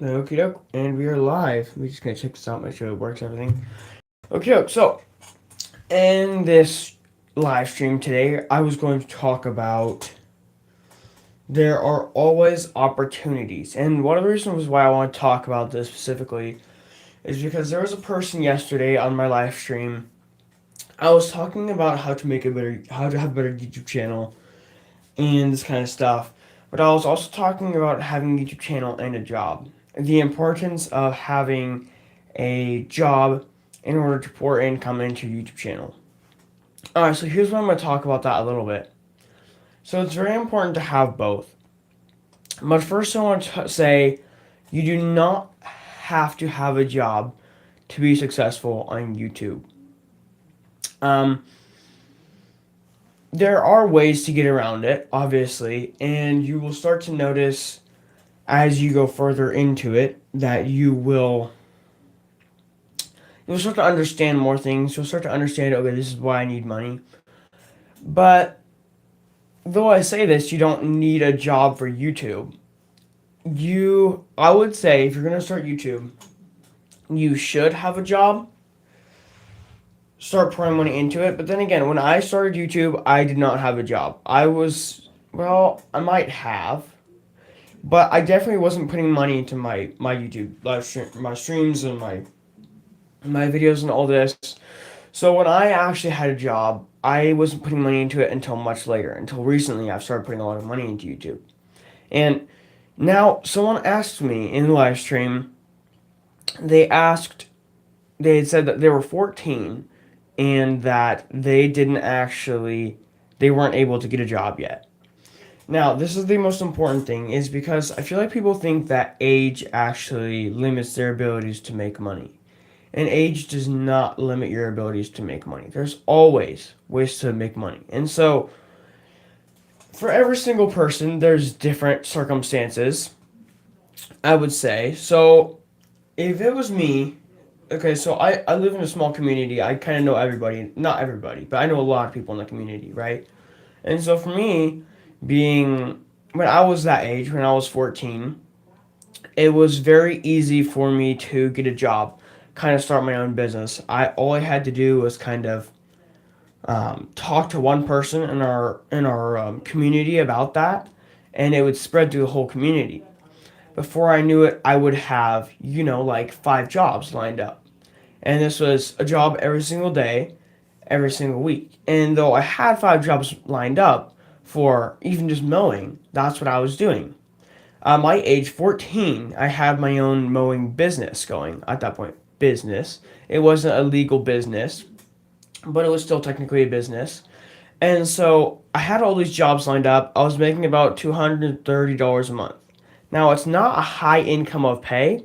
Okie doke, and we are live. We're just gonna check this out, make sure it works, everything. Okay, doke. So in this live stream today, I was going to talk about there are always opportunities, and one of the reasons why I want to talk about this specifically is because there was a person yesterday on my live stream. I was talking about how to have a better YouTube channel, and this kind of stuff. But I was also talking about having a YouTube channel and a job. The importance of having a job in order to pour income into your YouTube channel. Alright, so here's what I'm going to talk about that a little bit. So it's very important to have both. But first, I want to say you do not have to have a job to be successful on YouTube. Um, there are ways to get around it, obviously, and you will start to notice as you go further into it that you'll start to understand more things. You'll start to understand, okay, this is why I need money. But though I say this, you don't need a job for YouTube. I would say, if you're gonna start YouTube, you should have a job. Start pouring money into it. But then again, when I started YouTube, I did not have a job. I might have, but I definitely wasn't putting money into my YouTube live stream, my streams and my videos and all this. So when I actually had a job, I wasn't putting money into it until much later. Until recently, I've started putting a lot of money into YouTube. And now someone asked me in the live stream. They asked. They had said that they were 14 and that they weren't able to get a job yet. Now, this is the most important thing is because I feel like people think that age actually limits their abilities to make money. And age does not limit your abilities to make money. There's always ways to make money. And so, for every single person, there's different circumstances, I would say. So, if it was me, okay, so I live in a small community. I kind of know everybody. Not everybody, but I know a lot of people in the community, right? And so, for me, being when I was that age, when I was 14, it was very easy for me to get a job, kind of start my own business. All I had to do was kind of talk to one person in our community about that, and it would spread through the whole community. Before I knew it, I would have like 5 jobs lined up, and this was a job every single day, every single week. And though I had 5 jobs lined up for even just mowing, that's what I was doing. My age 14, I had my own mowing business going at that point. Business. It wasn't a legal business, but it was still technically a business. And so I had all these jobs lined up. I was making about $230 a month. Now, it's not a high income of pay,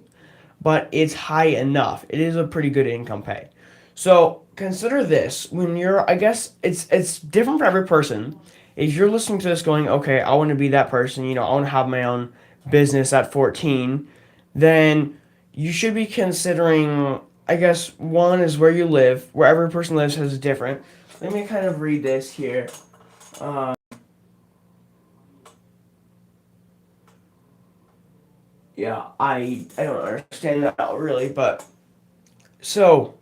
but it's high enough. It is a pretty good income pay. So consider this when I guess it's different for every person. If you're listening to this going, okay, I want to be that person, I want to have my own business at 14, then you should be considering, I guess, one is where you live. Where every person lives has different. Let me kind of read this here. Uh, yeah, I don't understand that really, but so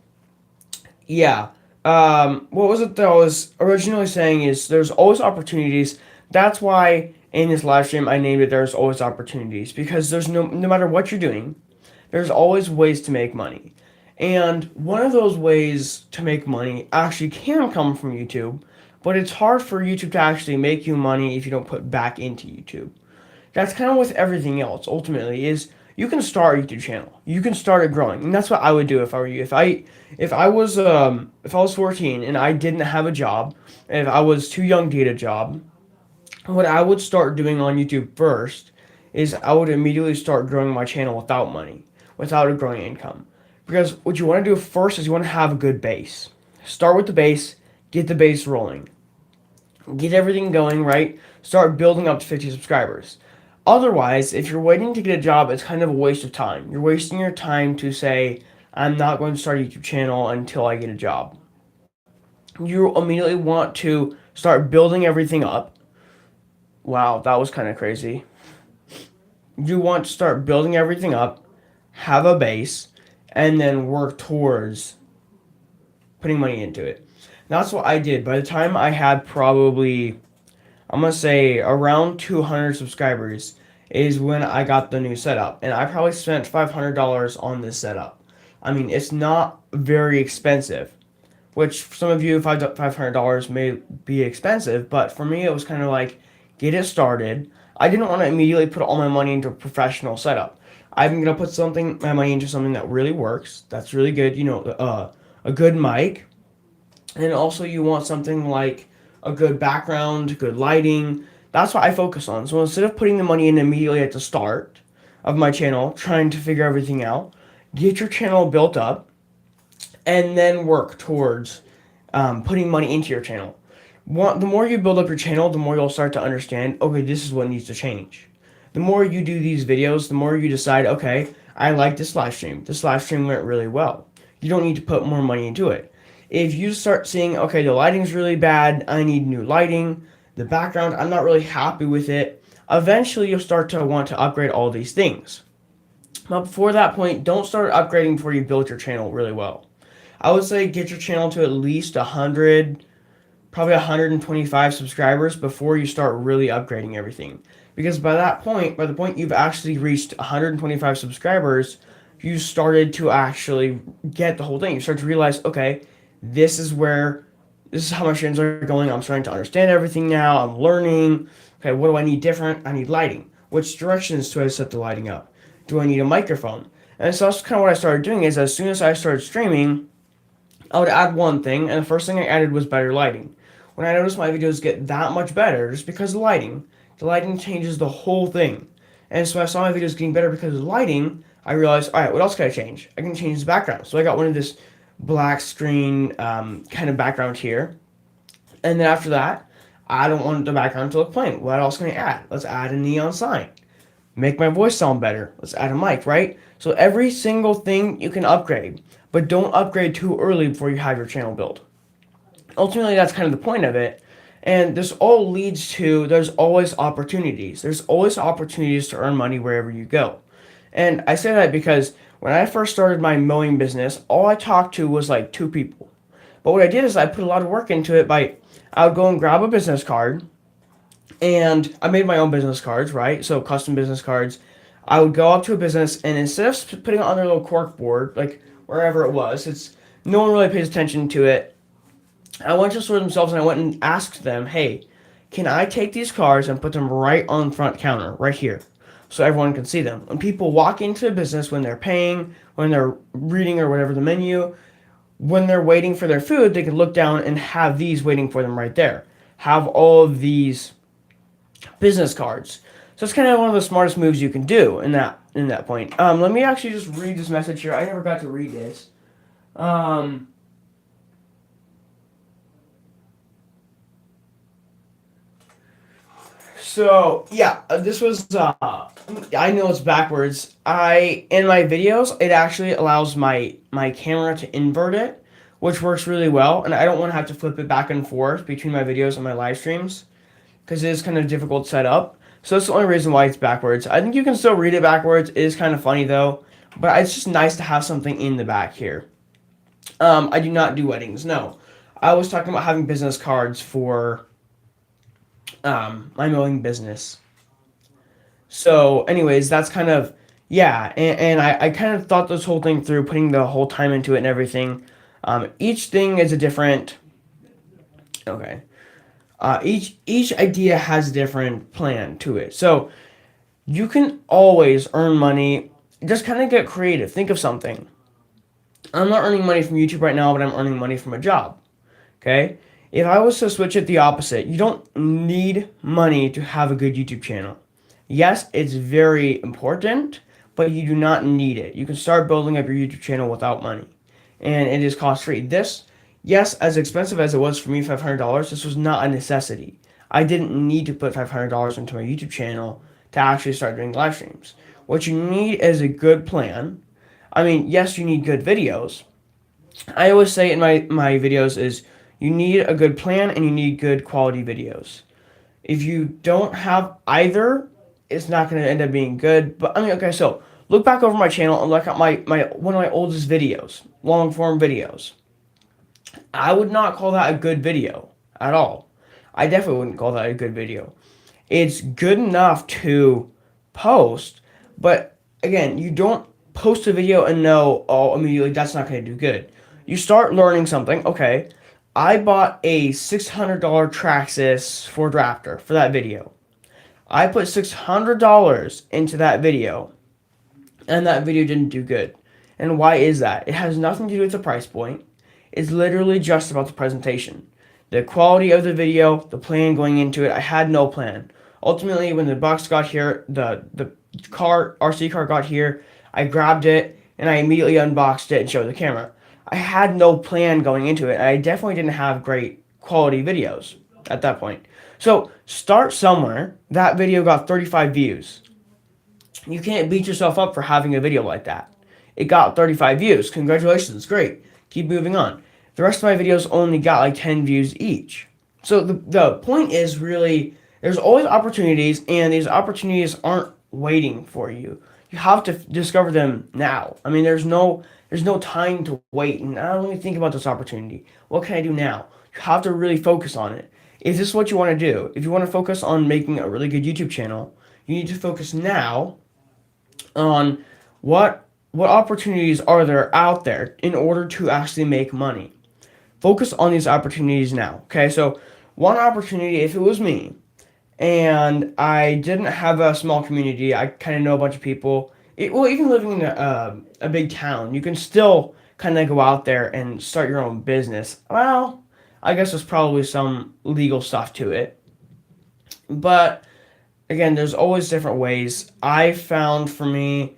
yeah. What was it that I was originally saying is there's always opportunities. That's why in this live stream I named it There's Always Opportunities because there's no matter what you're doing, there's always ways to make money. And one of those ways to make money actually can come from YouTube, but it's hard for YouTube to actually make you money if you don't put back into YouTube. That's kind of with everything else ultimately is you can start a YouTube channel. You can start it growing. And that's what I would do if I were you. If I was 14 and I didn't have a job, if I was too young to get a job, what I would start doing on YouTube first is I would immediately start growing my channel without money, without a growing income. Because what you want to do first is you want to have a good base. Start with the base, get the base rolling, get everything going, right? Start building up to 50 subscribers. Otherwise, if you're waiting to get a job, it's kind of a waste of time. You're wasting your time to say, I'm not going to start a YouTube channel until I get a job. You immediately want to start building everything up. Wow, that was kind of crazy. you want to start building everything up, have a base, and then work towards putting money into it. That's what I did. By the time I had probably, I'm gonna say around 200 subscribers, is when I got the new setup, and I probably spent $500 on this setup. I mean, it's not very expensive, which for some of you, $500 may be expensive, but for me, it was kind of like get it started. I didn't want to immediately put all my money into a professional setup. I'm gonna put my money into something that really works, that's really good. A good mic, and also you want something like a good background, good lighting. That's what I focus on. So instead of putting the money in immediately at the start of my channel, trying to figure everything out, get your channel built up, and then work towards putting money into your channel. The more you build up your channel, the more you'll start to understand, okay, this is what needs to change. The more you do these videos, the more you decide, okay, I like this live stream. This live stream went really well. You don't need to put more money into it. If you start seeing, okay, the lighting's really bad, I need new lighting, the background, I'm not really happy with it, eventually you'll start to want to upgrade all these things. But before that point, don't start upgrading before you build your channel really well. I would say get your channel to at least 100, probably 125 subscribers before you start really upgrading everything. Because by the point you've actually reached 125 subscribers, you started to actually get the whole thing. You start to realize, okay, this is how my streams are going. I'm starting to understand everything now. I'm learning. Okay, what do I need different? I need lighting. Which directions do I set the lighting up? Do I need a microphone? And so that's kind of what I started doing is as soon as I started streaming, I would add one thing, and the first thing I added was better lighting. When I noticed my videos get that much better, just because of lighting, the lighting changes the whole thing. And so I saw my videos getting better because of lighting. I realized, all right, what else can I change? I can change the background. So I got one of this black screen kind of background here. And then after that, I don't want the background to look plain. What else can I add? Let's add a neon sign. Make my voice sound better. Let's add a mic, right? So every single thing you can upgrade, but don't upgrade too early before you have your channel built. Ultimately, that's kind of the point of it. And this all leads to there's always opportunities. There's always opportunities to earn money wherever you go. And I say that because when I first started my mowing business, all I talked to was like 2 people. But what I did is I put a lot of work into it I would go and grab a business card, and I made my own business cards, right? So custom business cards. I would go up to a business, and instead of putting it on their little cork board, like wherever it was, no one really pays attention to it. I went to the store themselves, and I went and asked them, hey, can I take these cards and put them right on the front counter, right here, so everyone can see them? When people walk into a business, when they're paying, when they're reading or whatever the menu, when they're waiting for their food, they can look down and have these waiting for them right there. Have all of these business cards. So it's kind of one of the smartest moves you can do in that point. Let me actually just read this message here. I never got to read this. So yeah, this was. I know it's backwards. In my videos, it actually allows my camera to invert it, which works really well, and I don't want to have to flip it back and forth between my videos and my live streams, because it is kind of difficult to set up. So that's the only reason why it's backwards. I think you can still read it backwards. It is kind of funny though, but it's just nice to have something in the back here. I do not do weddings. No, I was talking about having business cards for my mowing business. So, anyways, that's kind of yeah, and I kind of thought this whole thing through, putting the whole time into it and everything. Each thing is a different. Okay. Each idea has a different plan to it. So you can always earn money. Just kind of get creative. Think of something. I'm not earning money from YouTube right now, but I'm earning money from a job. Okay? If I was to switch it the opposite, you don't need money to have a good YouTube channel. Yes, it's very important, but you do not need it. You can start building up your YouTube channel without money, and it is cost free. Yes, as expensive as it was for me, $500, this was not a necessity. I didn't need to put $500 into my YouTube channel to actually start doing live streams. What you need is a good plan. I mean, yes, you need good videos. I always say in my videos is you need a good plan and you need good quality videos. If you don't have either, it's not going to end up being good. But I mean, okay, so look back over my channel and look at my one of my oldest videos, long form videos. I would not call that a good video at all. I definitely wouldn't call that a good video. It's good enough to post, but again, you don't post a video and know, oh, immediately that's not going to do good. You start learning something. Okay, I bought a $600 Traxxas Ford Raptor for that video. I put $600 into that video, and that video didn't do good. And why is that? It has nothing to do with the price point. It's literally just about the presentation. The quality of the video, the plan going into it, I had no plan. Ultimately, when the box got here, the RC car got here, I grabbed it and I immediately unboxed it and showed the camera. I had no plan going into it. I definitely didn't have great quality videos at that point. So start somewhere. That video got 35 views. You can't beat yourself up for having a video like that. It got 35 views. Congratulations, great. Keep moving on. The rest of my videos only got like 10 views each. So the point is really, there's always opportunities, and these opportunities aren't waiting for you. You have to discover them now. I mean, there's no time to wait. And I don't really think about this opportunity. What can I do now? You have to really focus on it. If this is what you want to do, if you want to focus on making a really good YouTube channel, you need to focus now on what opportunities are there out there in order to actually make money. Focus on these opportunities now. Okay, so one opportunity, if it was me and I didn't have a small community, I kind of know a bunch of people. Even living in a big town, you can still kind of go out there and start your own business. Well, I guess there's probably some legal stuff to it. But again, there's always different ways. I found for me,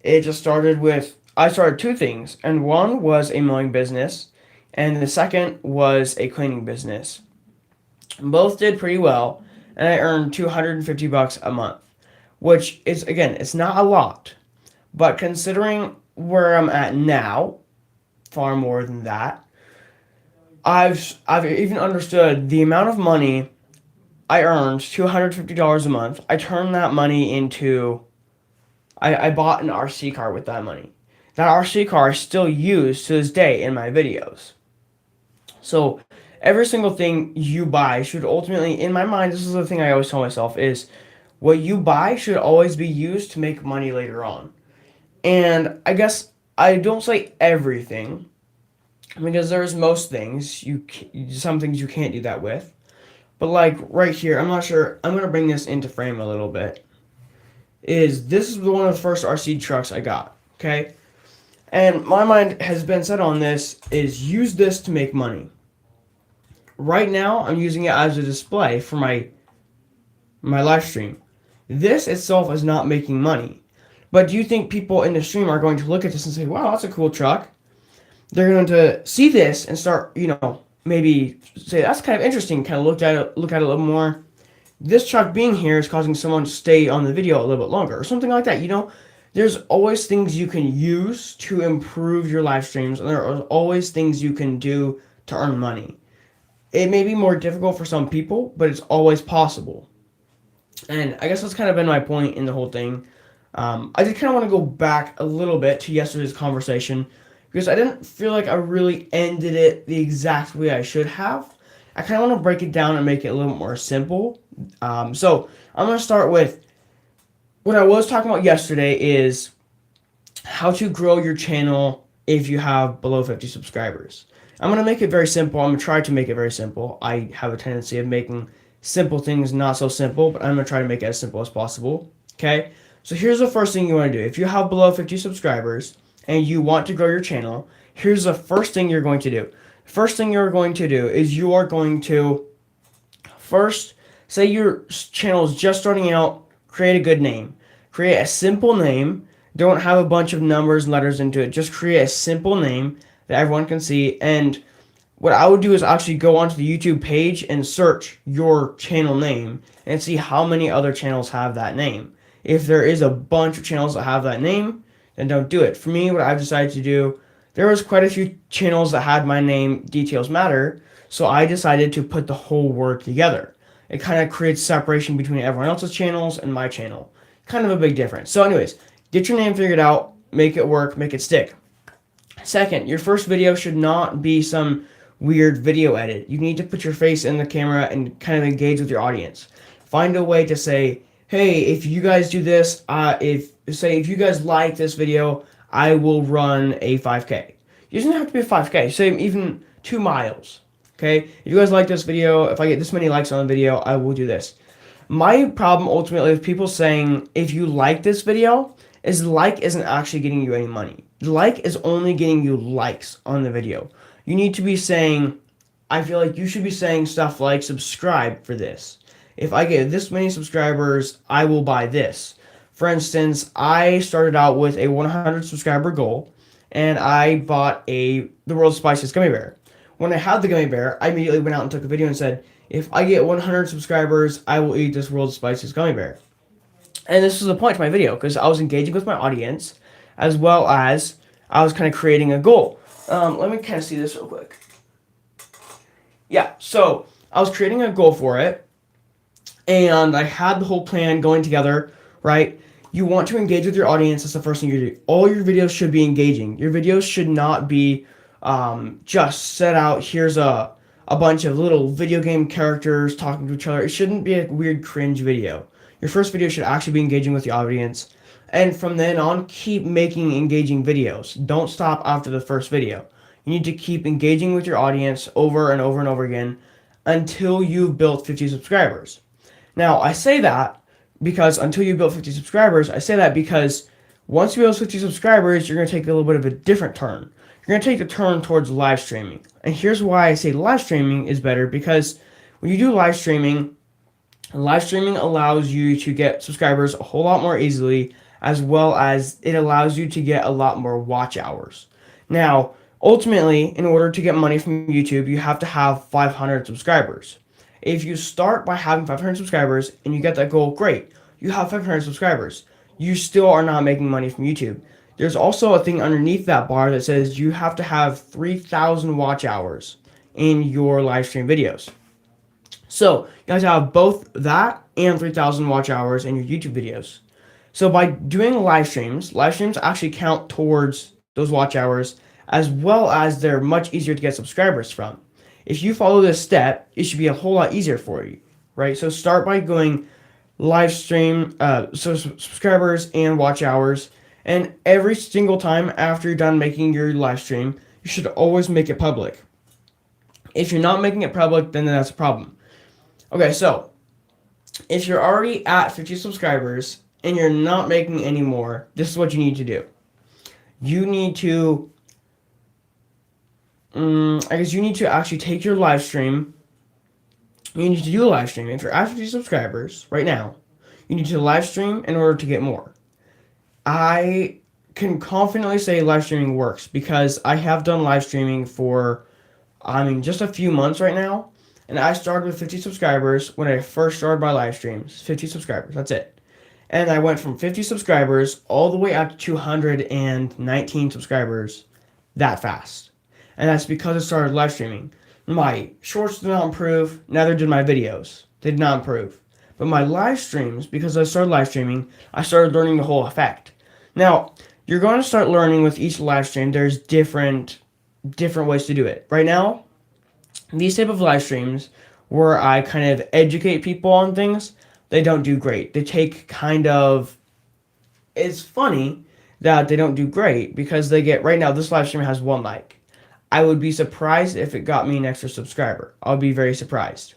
it just started with, I started two things, and one was a mowing business, and the second was a cleaning business. Both did pretty well, and I earned $250 a month, which is, again, it's not a lot, but considering where I'm at now, far more than that. I've even understood the amount of money I earned, $250 a month. I turned that money into, I bought an RC car with that money. That RC car I still use to this day in my videos. So every single thing you buy should ultimately, in my mind, this is the thing I always tell myself, is what you buy should always be used to make money later on. And I guess I don't say everything, because there's most things, some things you can't do that with. But like right here, I'm not sure, I'm going to bring this into frame a little bit. This is one of the first RC trucks I got, okay? And my mind has been set on this, is use this to make money. Right now, I'm using it as a display for my live stream. This itself is not making money. But do you think people in the stream are going to look at this and say, wow, that's a cool truck? They're going to see this and start, maybe say, that's kind of interesting, kind of look at it a little more. This truck being here is causing someone to stay on the video a little bit longer, or something like that. There's always things you can use to improve your live streams, and there are always things you can do to earn money. It may be more difficult for some people, but it's always possible. And I guess that's kind of been my point in the whole thing. I just kind of want to go back a little bit to yesterday's conversation, because I didn't feel like I really ended it the exact way I should have. I kind of want to break it down and make it a little more simple. So I'm going to start with what I was talking about yesterday, is how to grow your channel if you have below 50 subscribers. I'm going to make it very simple. I'm going to try to make it very simple. I have a tendency of making simple things not so simple, but I'm going to try to make it as simple as possible. Okay? So here's the first thing you want to do. If you have below 50 subscribers and you want to grow your channel, here's the first thing you're going to do. First thing you're going to do is you are going to first, say your channel is just starting out, create a good name. Create a simple name. Don't have a bunch of numbers and letters into it. Just create a simple name that everyone can see. And what I would do is actually go onto the YouTube page and search your channel name and see how many other channels have that name. If there is a bunch of channels that have that name, then don't do it. For me, what I've decided to do, there was quite a few channels that had my name, Details Matter, so I decided to put the whole word together. it kind of creates separation between everyone else's channels and my channel. Kind of a big difference. So anyways, get your name figured out, make it work, make it stick. Second, your first video should not be some weird video edit. You need to put your face in the camera and kind of engage with your audience. Find a way to say, hey, if you guys do this, if you guys like this video, I will run a 5K. It doesn't have to be a 5K. Say even 2 miles. Okay? If you guys like this video, if I get this many likes on the video, I will do this. My problem ultimately with people saying, if you like this video, is like isn't actually getting you any money. Like is only getting you likes on the video. You need to be saying, I feel like you should be saying stuff like subscribe for this. If I get this many subscribers, I will buy this. For instance, I started out with a 100 subscriber goal, and I bought the world's spiciest gummy bear. When I had the gummy bear, I immediately went out and took a video and said, if I get 100 subscribers, I will eat this world's spiciest gummy bear. And this was the point to my video, because I was engaging with my audience, as well as I was kind of creating a goal. Let me kind of see this real quick. Yeah, so I was creating a goal for it, and I had the whole plan going together, right? You want to engage with your audience. That's the first thing you do. All your videos should be engaging. Your videos should not be just set out, here's a bunch of little video game characters talking to each other. It shouldn't be a weird cringe video. Your first video should actually be engaging with the audience. And from then on, keep making engaging videos. Don't stop after the first video. You need to keep engaging with your audience over and over and over again until you've built 50 subscribers. Now, I say that because once you build 50 subscribers, once you build 50 subscribers, you're going to take a little bit of a different turn. You're going to take a turn towards live streaming. And here's why I say live streaming is better, because when you do live streaming allows you to get subscribers a whole lot more easily, as well as it allows you to get a lot more watch hours. Now, ultimately, in order to get money from YouTube, you have to have 500 subscribers. If you start by having 500 subscribers and you get that goal, great. You have 500 subscribers. You still are not making money from YouTube. There's also a thing underneath that bar that says you have to have 3,000 watch hours in your live stream videos. So, you guys have both that and 3,000 watch hours in your YouTube videos. So by doing live streams actually count towards those watch hours, as well as they're much easier to get subscribers from. If you follow this step, it should be a whole lot easier for you, right? So start by going live stream, subscribers and watch hours, and every single time after you're done making your live stream, you should always make it public. If you're not making it public, then that's a problem. Okay, so if you're already at 50 subscribers and you're not making any more, this is what you need to do. You need to, you need to actually take your live stream. You need to do a live stream. If you're at 50 subscribers right now, you need to live stream in order to get more. I can confidently say live streaming works because I have done live streaming for, just a few months right now. And I started with 50 subscribers when I first started my live streams. 50 subscribers, that's it. And I went from 50 subscribers all the way up to 219 subscribers that fast. And that's because I started live streaming. My shorts did not improve, neither did my videos. They did not improve. But my live streams, because I started live streaming, I started learning the whole effect. Now, you're going to start learning with each live stream. There's different ways to do it. Right now, these type of live streams where I kind of educate people on things, they don't do great. They take it's funny that they don't do great because right now this live stream has 1 like. I would be surprised if it got me an extra subscriber. I'll be very surprised.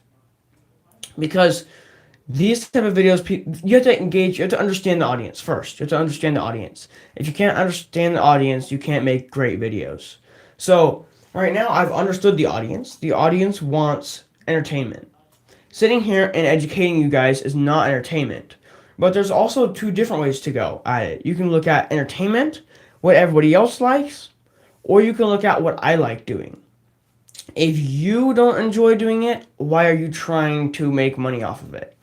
Because these type of videos, you have to engage, you have to understand the audience first. You have to understand the audience. If you can't understand the audience, you can't make great videos. So, right now, I've understood the audience. The audience wants entertainment. Sitting here and educating you guys is not entertainment. But there's also 2 different ways to go at it. You can look at entertainment, what everybody else likes, or you can look at what I like doing. If you don't enjoy doing it, why are you trying to make money off of it?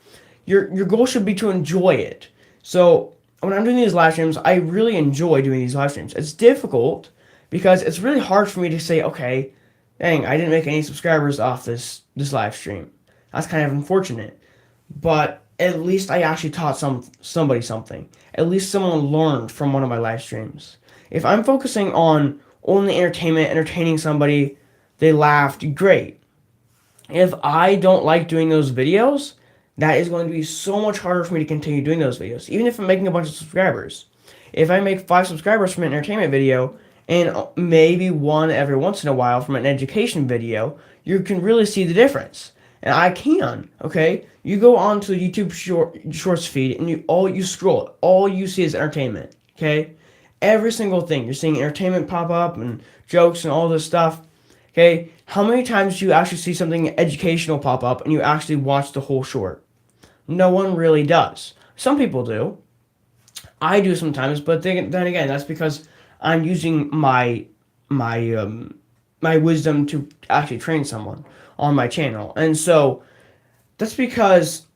Your goal should be to enjoy it. So when I'm doing these live streams, I really enjoy doing these live streams. It's difficult because it's really hard for me to say, okay, dang, I didn't make any subscribers off this live stream. That's kind of unfortunate. but at least I actually taught somebody something. At least someone learned from one of my live streams. If I'm focusing on only entertainment, entertaining somebody, they laughed, great. If I don't like doing those videos, that is going to be so much harder for me to continue doing those videos, even if I'm making a bunch of subscribers. If I make 5 subscribers from an entertainment video and maybe one every once in a while from an education video, you can really see the difference. And I can, okay? You go onto the YouTube Shorts feed and you scroll, all you see is entertainment, okay? Every single thing you're seeing entertainment pop up and jokes and all this stuff. Okay, how many times do you actually see something educational pop up and you actually watch the whole short? No one really does. Some people do. I do sometimes, but then again, that's because I'm using my wisdom to actually train someone on my channel, and so that's because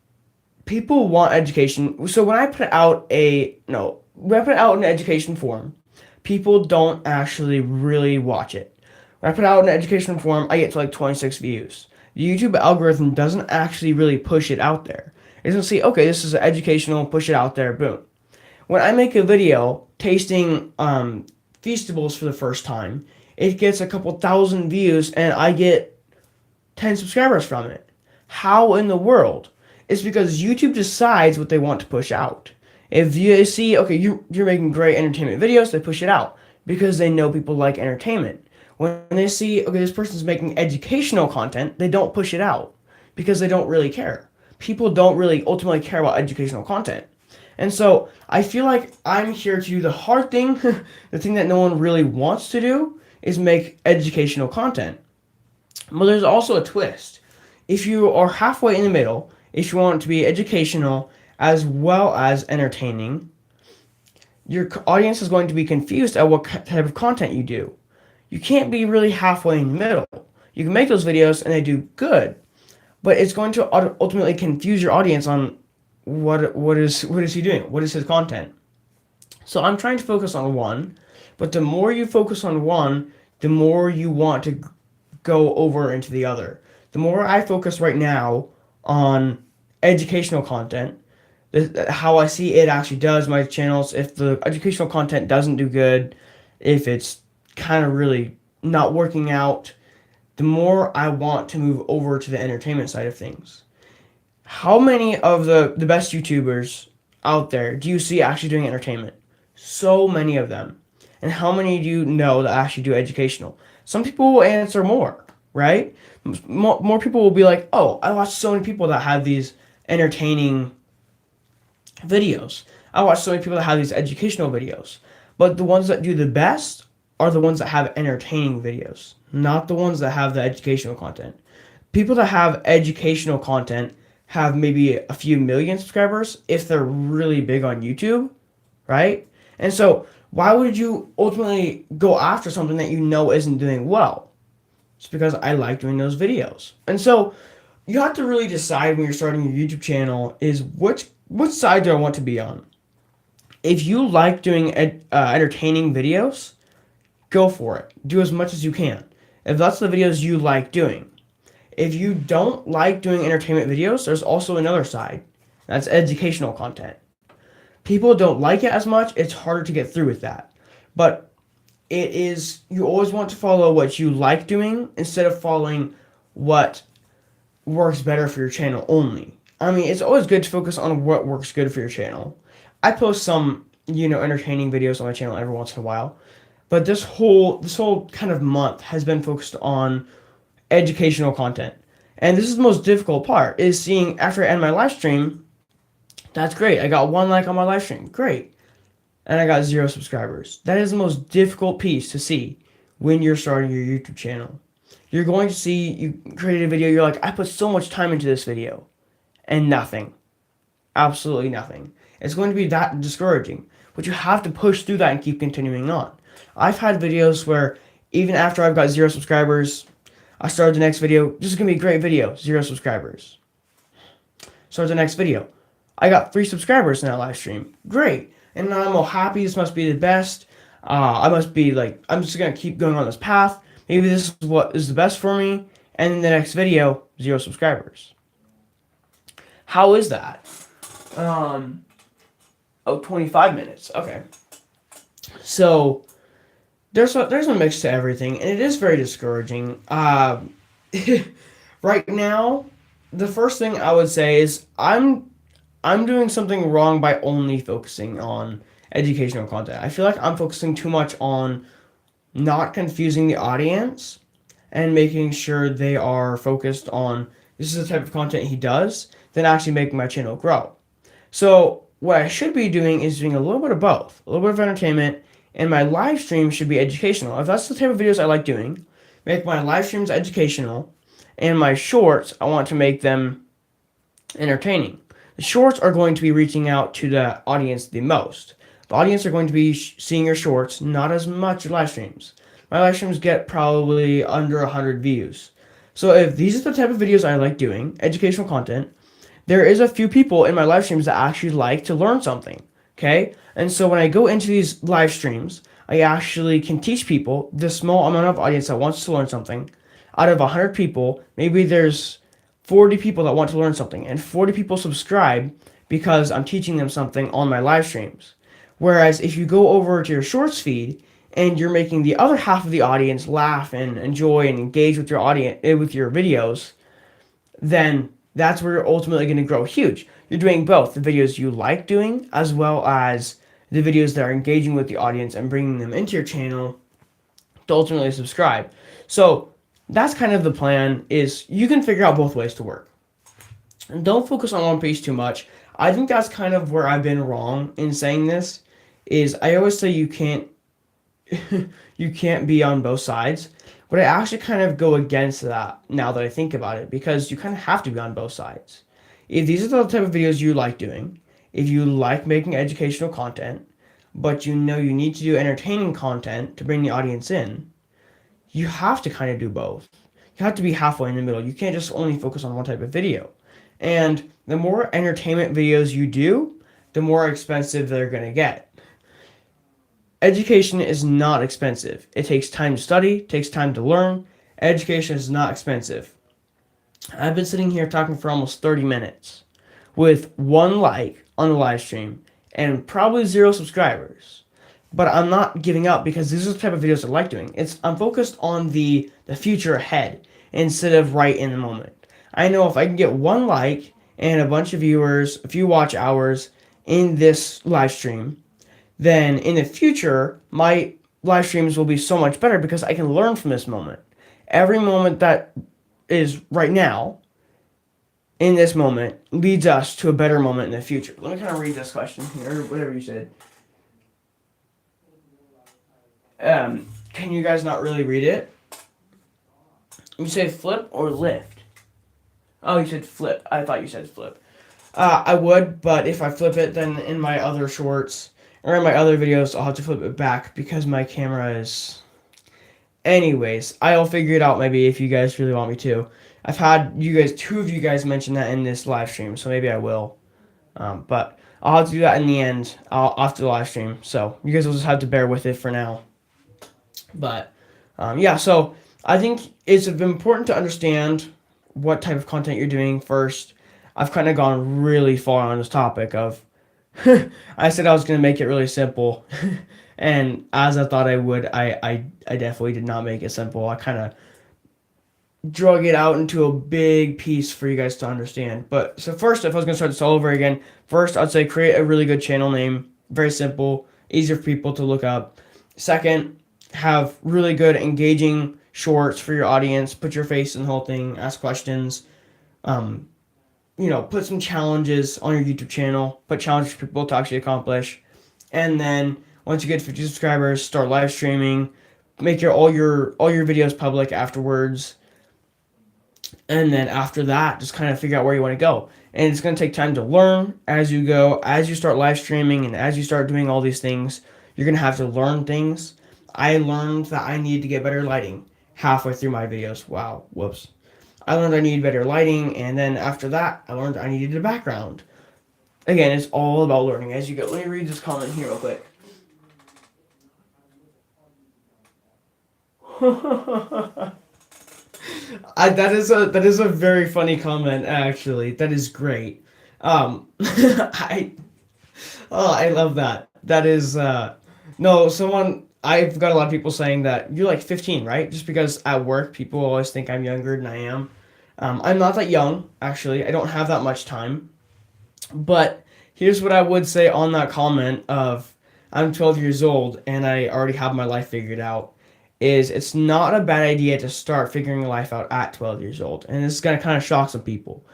people want education. So when I put out a no, when I put out an education forum, people don't actually really watch it. When I put out an education forum, I get to like 26 views. The YouTube algorithm doesn't actually really push it out there. It doesn't see, okay, this is educational, push it out there, boom. When I make a video tasting Feastables for the first time, it gets a couple thousand views and I get 10 subscribers from it. How in the world? It's because YouTube decides what they want to push out. If you see, okay, you're making great entertainment videos, they push it out because they know people like entertainment. When they see, okay, this person's making educational content, they don't push it out because they don't really care. People don't really ultimately care about educational content. And so I feel like I'm here to do the hard thing, the thing that no one really wants to do is make educational content. But there's also a twist. If you are halfway in the middle, if you want it to be educational as well as entertaining, your audience is going to be confused at what type of content you do. You can't be really halfway in the middle. You can make those videos and they do good, but it's going to ultimately confuse your audience on what is he doing? What is his content? So I'm trying to focus on one, but the more you focus on one, the more you want to go over into the other. The more I focus right now on educational content, how I see it actually does my channels. If the educational content doesn't do good, if it's kind of really not working out, the more I want to move over to the entertainment side of things. How many of the best YouTubers out there do you see actually doing entertainment? So many of them. And how many do you know that actually do educational? Some people will answer more, right? More people will be like, oh, I watch so many people that have these entertaining videos. I watch so many people that have these educational videos. But the ones that do the best are the ones that have entertaining videos, not the ones that have the educational content. People that have educational content have maybe a few million subscribers if they're really big on YouTube, right? And so why would you ultimately go after something that you know isn't doing well? It's because I like doing those videos. And so you have to really decide when you're starting your YouTube channel is which side do I want to be on? If you like doing entertaining videos, go for it. Do as much as you can. If that's the videos you like doing. If you don't like doing entertainment videos, there's also another side. That's educational content. People don't like it as much. It's harder to get through with that. But it is, you always want to follow what you like doing instead of following what works better for your channel only. I mean, it's always good to focus on what works good for your channel. I post some, entertaining videos on my channel every once in a while. But this whole kind of month has been focused on educational content. And this is the most difficult part, is seeing after I end my live stream, that's great. I got 1 like on my live stream. Great. And I got 0 subscribers. That is the most difficult piece to see when you're starting your YouTube channel. You're going to see you created a video, you're like, I put so much time into this video. And nothing. Absolutely nothing. It's going to be that discouraging. But you have to push through that and keep continuing on. I've had videos where even after I've got 0 subscribers, I started the next video. This is going to be a great video. 0 subscribers. Start the next video. I got 3 subscribers in that live stream. Great. And now I'm all happy. This must be the best. I must be like, I'm just going to keep going on this path. Maybe this is what is the best for me. And in the next video, 0 subscribers. How is that? Um, 25 minutes. Okay. So there's a mix to everything, and it is very discouraging. Right now, the first thing I would say is I'm doing something wrong by only focusing on educational content. I feel like I'm focusing too much on not confusing the audience and making sure they are focused on this is the type of content he does, then actually making my channel grow. So what I should be doing is doing a little bit of both, a little bit of entertainment, and my live stream should be educational. If that's the type of videos I like doing, make my live streams educational, and my shorts I want to make them entertaining. The shorts are going to be reaching out to the audience the most. The audience are going to be seeing your shorts, not as much live streams. My live streams get probably under 100 views. So if these are the type of videos I like doing, educational content, there is a few people in my live streams that actually like to learn something. Okay? And so when I go into these live streams, I actually can teach people the small amount of audience that wants to learn something. Out of 100 people, maybe there's 40 people that want to learn something, and 40 people subscribe because I'm teaching them something on my live streams. Whereas if you go over to your shorts feed and you're making the other half of the audience laugh and enjoy and engage with your audience with your videos, then that's where you're ultimately going to grow huge. You're doing both the videos you like doing as well as the videos that are engaging with the audience and bringing them into your channel to ultimately subscribe. So that's kind of the plan is you can figure out both ways to work. And don't focus on one piece too much. I think that's kind of where I've been wrong in saying this is I always say you can't you can't be on both sides. But I actually kind of go against that now that I think about it because you kind of have to be on both sides. If these are the type of videos you like doing, if you like making educational content, but you know you need to do entertaining content to bring the audience in, you have to kind of do both. You have to be halfway in the middle. You can't just only focus on one type of video. And the more entertainment videos you do, the more expensive they're going to get. Education is not expensive. It takes time to study, takes time to learn. Education is not expensive. I've been sitting here talking for almost 30 minutes with 1 like on the live stream and probably 0 subscribers. But I'm not giving up because these are the type of videos I like doing. I'm focused on the future ahead instead of right in the moment. I know if I can get 1 like and a bunch of viewers, a few watch hours in this live stream, then in the future, my live streams will be so much better because I can learn from this moment. Every moment that is right now, in this moment, leads us to a better moment in the future. Let me kind of read this question here, whatever you said. Can you guys not really read it? You say flip or lift? Oh, you said flip. I thought you said flip. I would, but if I flip it, then in my other shorts or in my other videos, I'll have to flip it back because my camera is. Anyways, I'll figure it out maybe if you guys really want me to. I've had two of you guys mention that in this live stream, so maybe I will. But I'll have to do that in the end after the live stream. So you guys will just have to bear with it for now. But yeah, so I think it's important to understand what type of content you're doing first. I've kind of gone really far on this topic of I said I was going to make it really simple. And as I thought I would, I definitely did not make it simple. I kind of drug it out into a big piece for you guys to understand. But so first, if I was going to start this all over again, first I'd say create a really good channel name. Very simple, easier for people to look up. Second, have really good engaging shorts for your audience. Put your face in the whole thing. Ask questions. Put some challenges on your YouTube channel. Put challenges for people to actually accomplish. And then once you get 50 subscribers, start live streaming. Make all your videos public afterwards. And then after that, just kind of figure out where you want to go. And it's going to take time to learn as you go. As you start live streaming and as you start doing all these things, you're going to have to learn things. I learned that I needed to get better lighting halfway through my videos. Wow, whoops. I learned I needed better lighting, and then after that, I learned I needed a background. Again, it's all about learning as you go. Let me read this comment here real quick. That is a very funny comment, actually. That is great. I oh, I love that. That is no, someone I've got a lot of people saying that you're like 15, right? Just because at work people always think I'm younger than I am. I'm not that young, actually. I don't have that much time. But here's what I would say on that comment of I'm 12 years old and I already have my life figured out is it's not a bad idea to start figuring your life out at 12 years old. And this is going to kind of shock some people.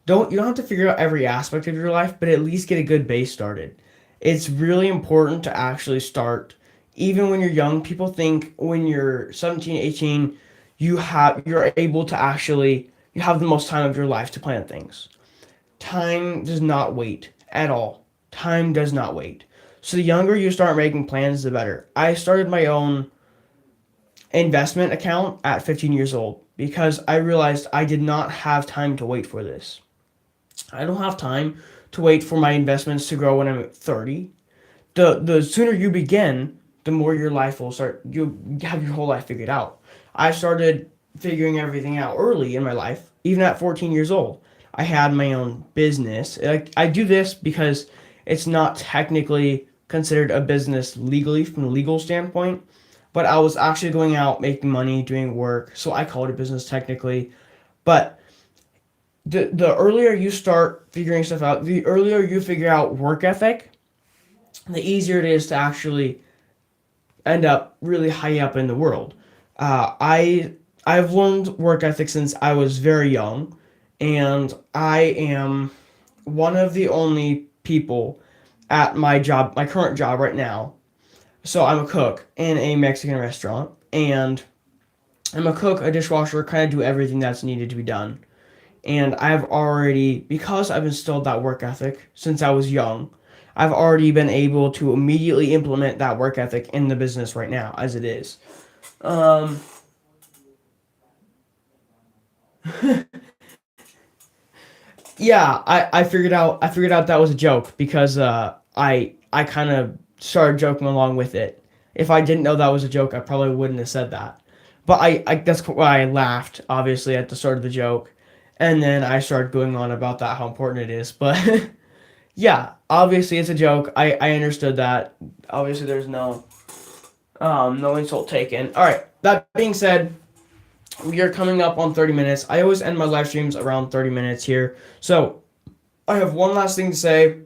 You don't have to figure out every aspect of your life, but at least get a good base started. It's really important to actually start even when you're young. People think when you're 17, 18, you're able to actually you have the most time of your life to plan things. Time does not wait at all. Time does not wait. So the younger you start making plans, the better. I started my own investment account at 15 years old because I realized I did not have time to wait for this. I don't have time to wait for my investments to grow when I'm 30. The sooner you begin, the more your life will start. You have your whole life figured out. I started figuring everything out early in my life, even at 14 years old. I had my own business. I do this because it's not technically considered a business legally from a legal standpoint, but I was actually going out making money, doing work, so I call it a business technically. But the earlier you start figuring stuff out, the earlier you figure out work ethic, the easier it is to actually end up really high up in the world. I've learned work ethic since I was very young, and I am one of the only people at my job, my current job right now. So I'm a cook in a Mexican restaurant, and I'm a cook, a dishwasher, kind of do everything that's needed to be done. And I've already, because I've instilled that work ethic since I was young, I've already been able to immediately implement that work ethic in the business right now as it is. Um, yeah, I figured out that was a joke because I kind of started joking along with it. If I didn't know that was a joke, I probably wouldn't have said that. But I that's why I laughed obviously at the start of the joke, and then I started going on about that how important it is. But yeah, obviously it's a joke. I understood that. Obviously there's no insult taken. All right. That being said, we are coming up on 30 minutes. I always end my live streams around 30 minutes here. So I have one last thing to say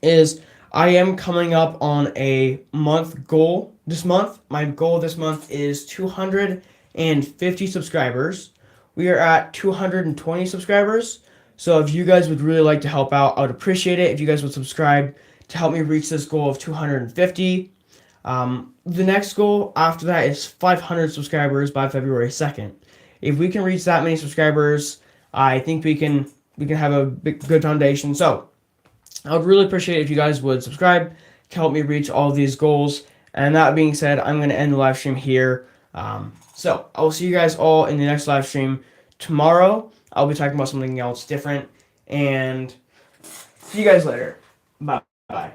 is I am coming up on a month goal this month. My goal this month is 250 subscribers. We are at 220 subscribers. So if you guys would really like to help out, I would appreciate it if you guys would subscribe to help me reach this goal of 250. The next goal after that is 500 subscribers by February 2nd. If we can reach that many subscribers, I think we can have a good foundation. So I would really appreciate it if you guys would subscribe to help me reach all of these goals. And that being said, I'm going to end the live stream here. So I will see you guys all in the next live stream tomorrow. I'll be talking about something else different. And see you guys later. Bye. Bye.